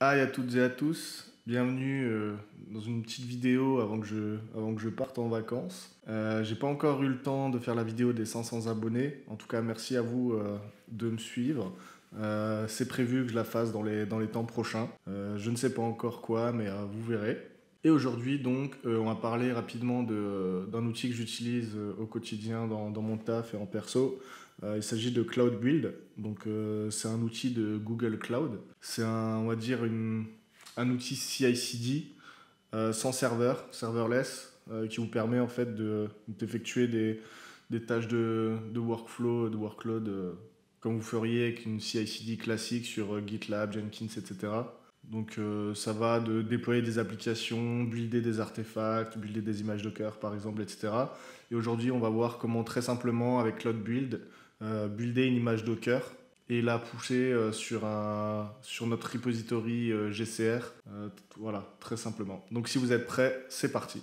Hi à toutes et à tous, bienvenue dans une petite vidéo avant que je parte en vacances. J'ai pas encore eu le temps de faire la vidéo des 500 abonnés, en tout cas merci à vous de me suivre. C'est prévu que je la fasse dans les temps prochains. Je ne sais pas encore quoi, mais vous verrez. Et aujourd'hui donc, on va parler rapidement d'un outil que j'utilise au quotidien dans mon taf et en perso. Il s'agit de Cloud Build. Donc, c'est un outil de Google Cloud. C'est on va dire un outil CI/CD sans serveur, serverless, qui vous permet en fait d'effectuer des tâches de workflow, de workload, comme vous feriez avec une CI/CD classique sur GitLab, Jenkins, etc. Donc ça va de déployer des applications, builder des artefacts, builder des images Docker par exemple, etc. Et aujourd'hui, on va voir comment très simplement avec Cloud Build, builder une image Docker et la pousser sur notre repository GCR. Voilà, très simplement. Donc si vous êtes prêts, c'est parti.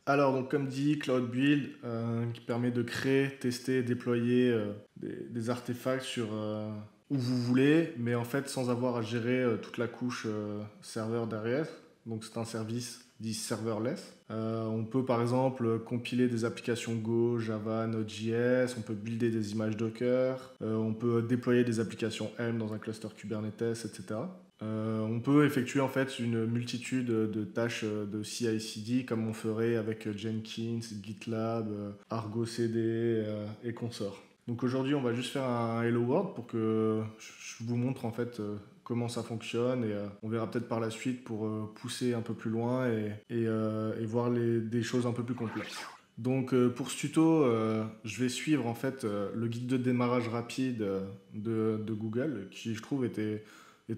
Alors, donc, comme dit, Cloud Build, qui permet de créer, tester, déployer des artefacts sur où vous voulez, mais en fait sans avoir à gérer toute la couche serveur derrière. Donc, c'est un service dit serverless. On peut par exemple compiler des applications Go, Java, Node.js, on peut builder des images Docker, on peut déployer des applications Helm dans un cluster Kubernetes, etc. On peut effectuer en fait une multitude de tâches de CI/CD comme on ferait avec Jenkins, GitLab, Argo CD et consorts. Donc aujourd'hui, on va juste faire un Hello World pour que je vous montre en fait comment ça fonctionne et on verra peut-être par la suite pour pousser un peu plus loin et voir des choses un peu plus complexes. Donc pour ce tuto, je vais suivre en fait le guide de démarrage rapide de Google qui je trouve est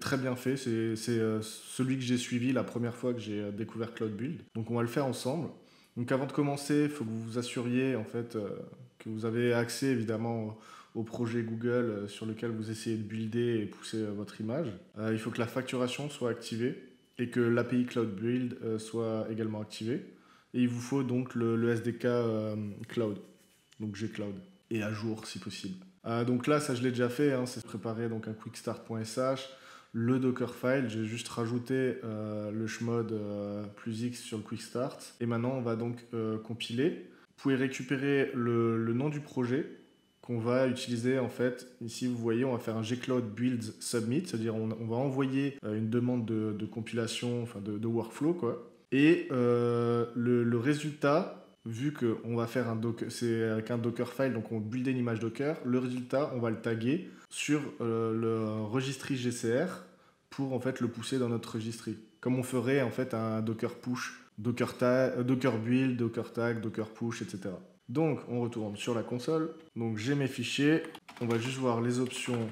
très bien fait. C'est celui que j'ai suivi la première fois que j'ai découvert Cloud Build. Donc on va le faire ensemble. Donc avant de commencer, il faut que vous vous assuriez en fait que vous avez accès évidemment au projet Google sur lequel vous essayez de builder et pousser votre image. Il faut que la facturation soit activée et que l'API Cloud Build soit également activée. Et il vous faut donc le SDK Cloud, donc Gcloud, et à jour si possible. Donc là, ça je l'ai déjà fait, hein, c'est préparer donc un quickstart.sh, le Dockerfile, j'ai juste rajouté le chmod plus X sur le quick start. Et maintenant, on va donc compiler. Vous pouvez récupérer le nom du projet qu'on va utiliser en fait. Ici, vous voyez, on va faire un gcloud build submit, c'est-à-dire on va envoyer une demande de compilation, enfin de workflow, quoi. Et le résultat, vu qu'on va faire c'est avec un Dockerfile, donc on builder une image Docker, le résultat, on va le taguer sur le registry GCR pour en fait le pousser dans notre registry. Comme on ferait en fait un Docker push, Docker build, Docker tag, Docker push, etc. Donc on retourne sur la console. Donc j'ai mes fichiers. On va juste voir les options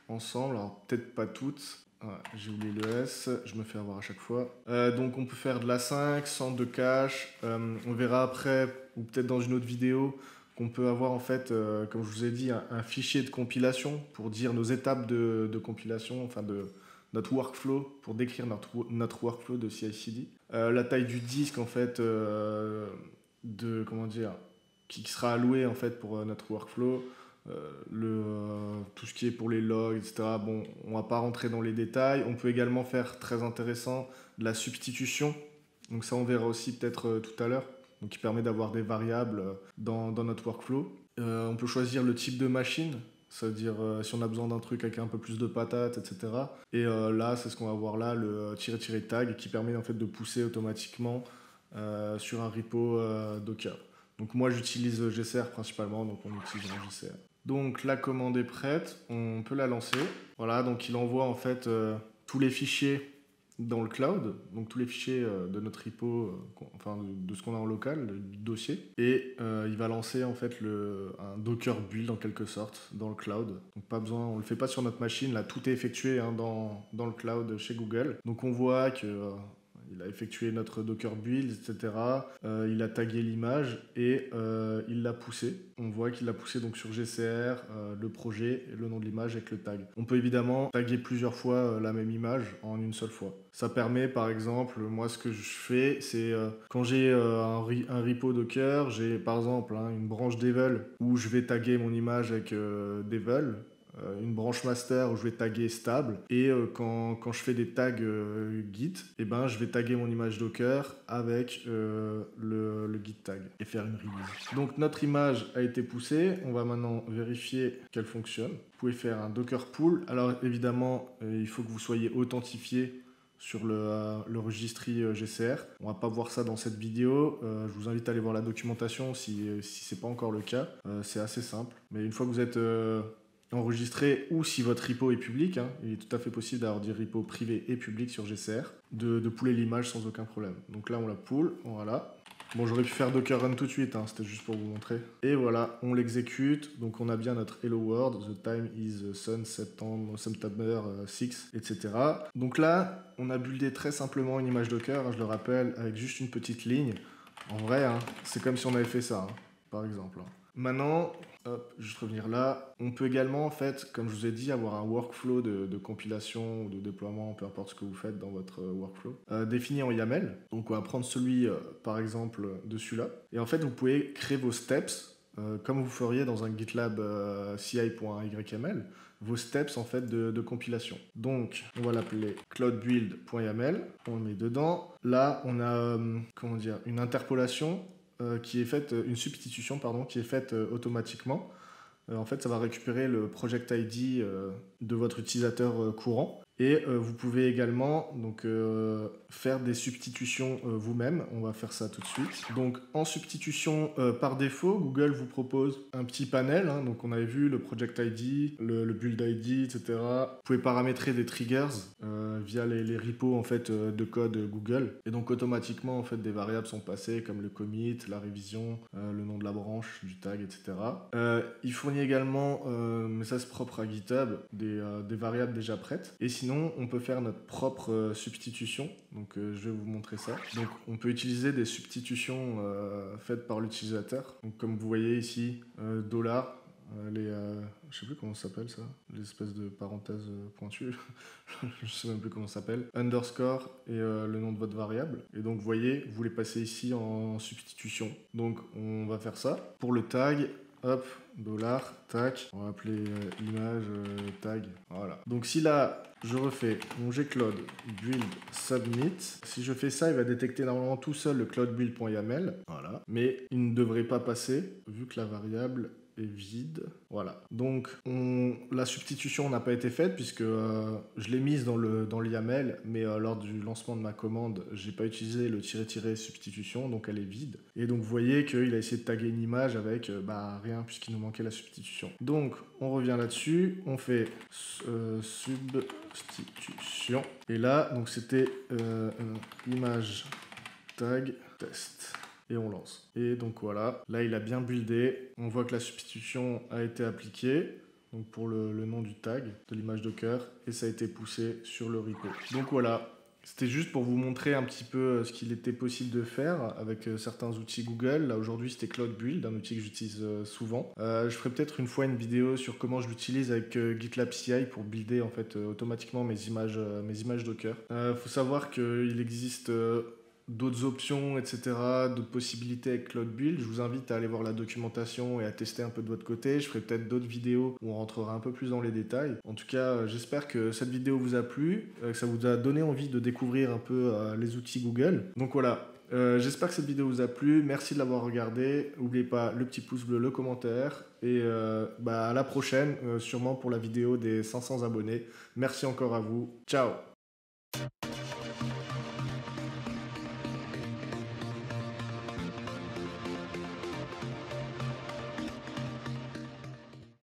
ensemble. Alors peut-être pas toutes. Ouais, j'ai oublié le S, je me fais avoir à chaque fois. Donc on peut faire de l'A5, centre de cache. On verra après, ou peut-être dans une autre vidéo, qu'on peut avoir en fait, comme je vous ai dit, un fichier de compilation pour dire nos étapes de compilation, enfin de notre workflow, pour décrire notre workflow de CI/CD. La taille du disque en fait, comment dire, qui sera alloué en fait pour notre workflow. Tout ce qui est pour les logs, etc. Bon, on va pas rentrer dans les détails. On peut également faire, très intéressant, de la substitution. Donc ça, on verra aussi peut-être tout à l'heure. Donc qui permet d'avoir des variables dans notre workflow. On peut choisir le type de machine, c'est-à-dire si on a besoin d'un truc avec un peu plus de patates, etc. Et là, c'est ce qu'on va voir là, le --tag, qui permet en fait de pousser automatiquement sur un repo Docker. Donc moi, j'utilise GCR principalement, donc on utilise un GCR. Donc la commande est prête, on peut la lancer. Voilà, donc il envoie en fait tous les fichiers dans le cloud, donc tous les fichiers de notre repo, enfin de ce qu'on a en local, du dossier. Et il va lancer en fait un Docker build en quelque sorte dans le cloud. Donc pas besoin, on le fait pas sur notre machine, là tout est effectué hein, dans le cloud chez Google. Donc on voit que il a effectué notre Docker build, etc. Il a tagué l'image et il l'a poussé. On voit qu'il l'a poussé donc sur GCR, le projet, et le nom de l'image avec le tag. On peut évidemment taguer plusieurs fois la même image en une seule fois. Ça permet par exemple, moi ce que je fais, c'est quand j'ai un repo Docker, j'ai par exemple une branche Devel où je vais taguer mon image avec Devel, une branche master où je vais taguer stable, et quand je fais des tags git, et ben je vais taguer mon image docker avec le git tag et faire une release. Donc notre image a été poussée, on va maintenant vérifier qu'elle fonctionne. Vous pouvez faire un docker pull. Alors évidemment il faut que vous soyez authentifié sur le registry GCR. On va pas voir ça dans cette vidéo. Je vous invite à aller voir la documentation si c'est pas encore le cas. C'est assez simple. Mais une fois que vous êtes enregistré, ou si votre repo est public, il est tout à fait possible d'avoir des repos privés et publics sur GCR, de pooler l'image sans aucun problème. Donc là on la pool, voilà. Bon, j'aurais pu faire Docker Run tout de suite, c'était juste pour vous montrer. Et voilà, on l'exécute. Donc on a bien notre Hello World, the time is Sun, September 6, etc. Donc là, on a buildé très simplement une image Docker, je le rappelle, avec juste une petite ligne. En vrai, c'est comme si on avait fait ça, par exemple. Maintenant, hop, juste revenir là. On peut également, en fait, comme je vous ai dit, avoir un workflow de compilation ou de déploiement, peu importe ce que vous faites dans votre workflow, défini en YAML. Donc on va prendre celui, par exemple, de celui-là. Et en fait, vous pouvez créer vos steps, comme vous feriez dans un GitLab ci.yml, vos steps en fait de compilation. Donc on va l'appeler cloudbuild.yml, on le met dedans. Là, on a une interpolation qui est faite, une substitution pardon, qui est faite automatiquement. En fait, ça va récupérer le project ID de votre utilisateur courant. Et vous pouvez également donc, faire des substitutions vous-même. On va faire ça tout de suite. Donc en substitution par défaut, Google vous propose un petit panel. Donc on avait vu le project ID, le build ID, etc. Vous pouvez paramétrer des triggers via les repos en fait, de code Google. Et donc automatiquement en fait, des variables sont passées comme le commit, la révision, le nom de la branche, du tag, etc. Il fournit également, mais ça c'est propre à GitHub, des variables déjà prêtes. Et sinon, on peut faire notre propre substitution. Donc, je vais vous montrer ça. Donc, on peut utiliser des substitutions faites par l'utilisateur. Donc, comme vous voyez ici, dollar, je sais plus comment ça s'appelle ça, les espèces de parenthèses pointues. Je sais même plus comment ça s'appelle. Underscore et le nom de votre variable. Et donc, vous voyez, vous les passez ici en substitution. Donc, on va faire ça. Pour le tag, hop, dollar, tac, on va appeler image, tag, voilà. Donc si là, je refais mon gcloud build submit, si je fais ça, il va détecter normalement tout seul le cloudbuild.yaml, voilà. Mais il ne devrait pas passer, vu que la variable est vide, voilà. Donc la substitution n'a pas été faite puisque je l'ai mise dans le YAML, mais lors du lancement de ma commande, j'ai pas utilisé le -- substitution, donc elle est vide. Et donc vous voyez qu'il a essayé de taguer une image avec rien puisqu'il nous manquait la substitution. Donc on revient là-dessus, on fait substitution. Et là, donc c'était image tag test. Et on lance. Et donc voilà, là il a bien buildé. On voit que la substitution a été appliquée, donc pour le nom du tag de l'image Docker, et ça a été poussé sur le repo. Donc voilà, c'était juste pour vous montrer un petit peu ce qu'il était possible de faire avec certains outils Google. Là aujourd'hui c'était Cloud Build, un outil que j'utilise souvent. Je ferai peut-être une fois une vidéo sur comment je l'utilise avec GitLab CI pour builder en fait automatiquement mes images Docker. Faut savoir qu'il existe d'autres options, etc., d'autres possibilités avec Cloud Build. Je vous invite à aller voir la documentation et à tester un peu de votre côté. Je ferai peut-être d'autres vidéos où on rentrera un peu plus dans les détails. En tout cas, j'espère que cette vidéo vous a plu, que ça vous a donné envie de découvrir un peu les outils Google. Donc voilà, j'espère que cette vidéo vous a plu. Merci de l'avoir regardée. N'oubliez pas le petit pouce bleu, le commentaire. Et à la prochaine, sûrement pour la vidéo des 500 abonnés. Merci encore à vous. Ciao!